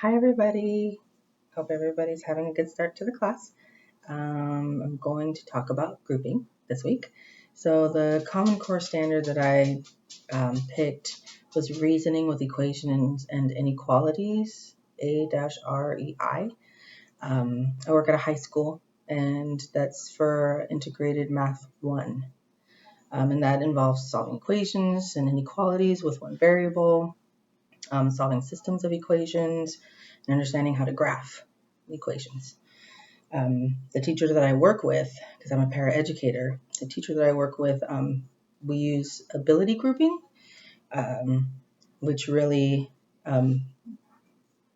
Hi everybody. Hope everybody's having a good start to the class. I'm going to talk about grouping this week. So the Common Core standard that I picked was reasoning with equations and inequalities, A-REI. I work at a high school and that's for integrated math 1. And that involves solving equations and inequalities with one variable, solving systems of equations, and understanding how to graph equations. The teacher that I work with, because I'm a paraeducator, the teacher that I work with, we use ability grouping, which really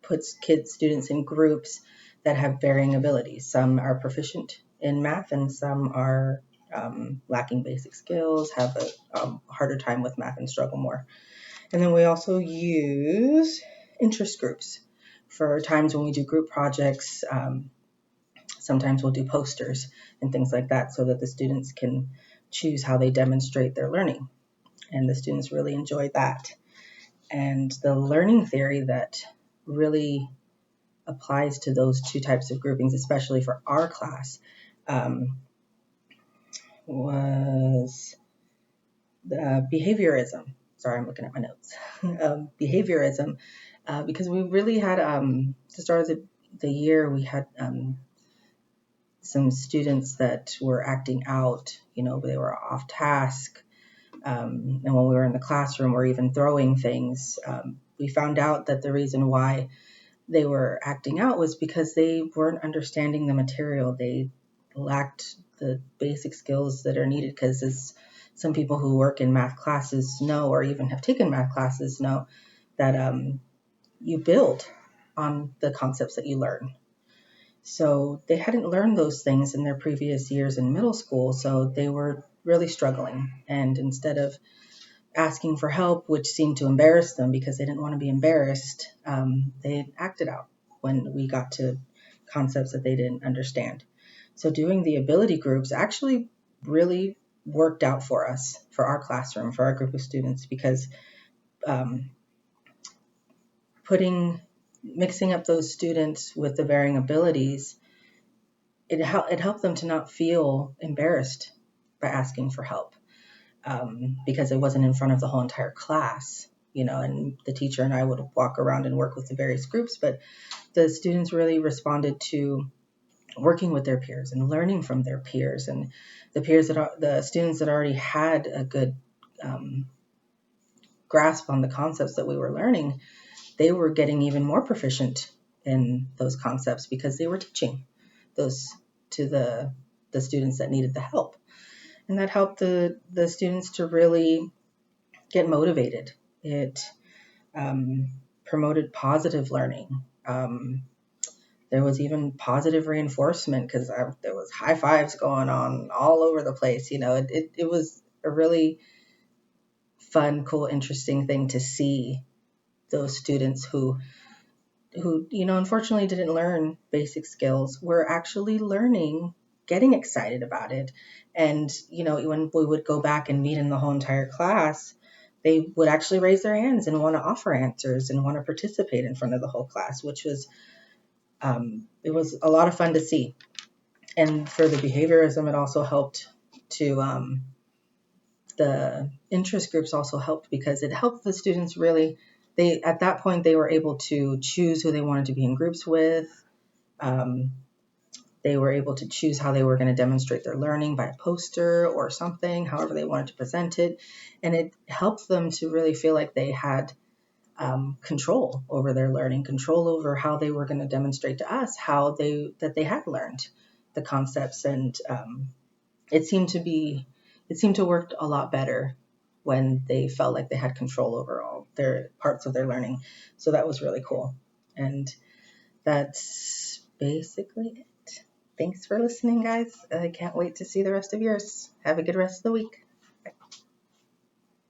puts students in groups that have varying abilities. Some are proficient in math and some are lacking basic skills, have a harder time with math and struggle more. And then we also use interest groups for times when we do group projects. Sometimes we'll do posters and things like that so that the students can choose how they demonstrate their learning. And the students really enjoy that. And the learning theory that really applies to those two types of groupings, especially for our class, was behaviorism. Sorry, I'm looking at my notes. Behaviorism, because we really had, to start the year, we had some students that were acting out, they were off task. And when we were in the classroom or even throwing things, we found out that the reason why they were acting out was because they weren't understanding the material. They lacked the basic skills that are needed, because as some people who work in math classes know, or even have taken math classes know, that you build on the concepts that you learn. So they hadn't learned those things in their previous years in middle school, so they were really struggling. And instead of asking for help, which seemed to embarrass them because they didn't want to be embarrassed, they acted out when we got to concepts that they didn't understand. So doing the ability groups actually really worked out for us, for our classroom, for our group of students, because mixing up those students with the varying abilities, it helped them to not feel embarrassed by asking for help, because it wasn't in front of the whole entire class, and the teacher and I would walk around and work with the various groups, but the students really responded to working with their peers and learning from their peers, and the students that already had a good grasp on the concepts that we were learning, they were getting even more proficient in those concepts because they were teaching those to the students that needed the help. And that helped the students to really get motivated. It promoted positive learning. There was even positive reinforcement, because there was high fives going on all over the place. It was a really fun, cool, interesting thing to see those students who unfortunately didn't learn basic skills were actually learning, getting excited about it. And, when we would go back and meet in the whole entire class, they would actually raise their hands and want to offer answers and want to participate in front of the whole class, which was, it was a lot of fun to see. And for the behaviorism, it also helped to, the interest groups also helped, because it helped the students really, at that point, they were able to choose who they wanted to be in groups with. They were able to choose how they were going to demonstrate their learning by a poster or something, however they wanted to present it. And it helped them to really feel like they had control over their learning, control over how they were going to demonstrate to us that they had learned the concepts. And it seemed to work a lot better when they felt like they had control over all their parts of their learning. So that was really cool. And that's basically it. Thanks for listening, guys. I can't wait to see the rest of yours. Have a good rest of the week.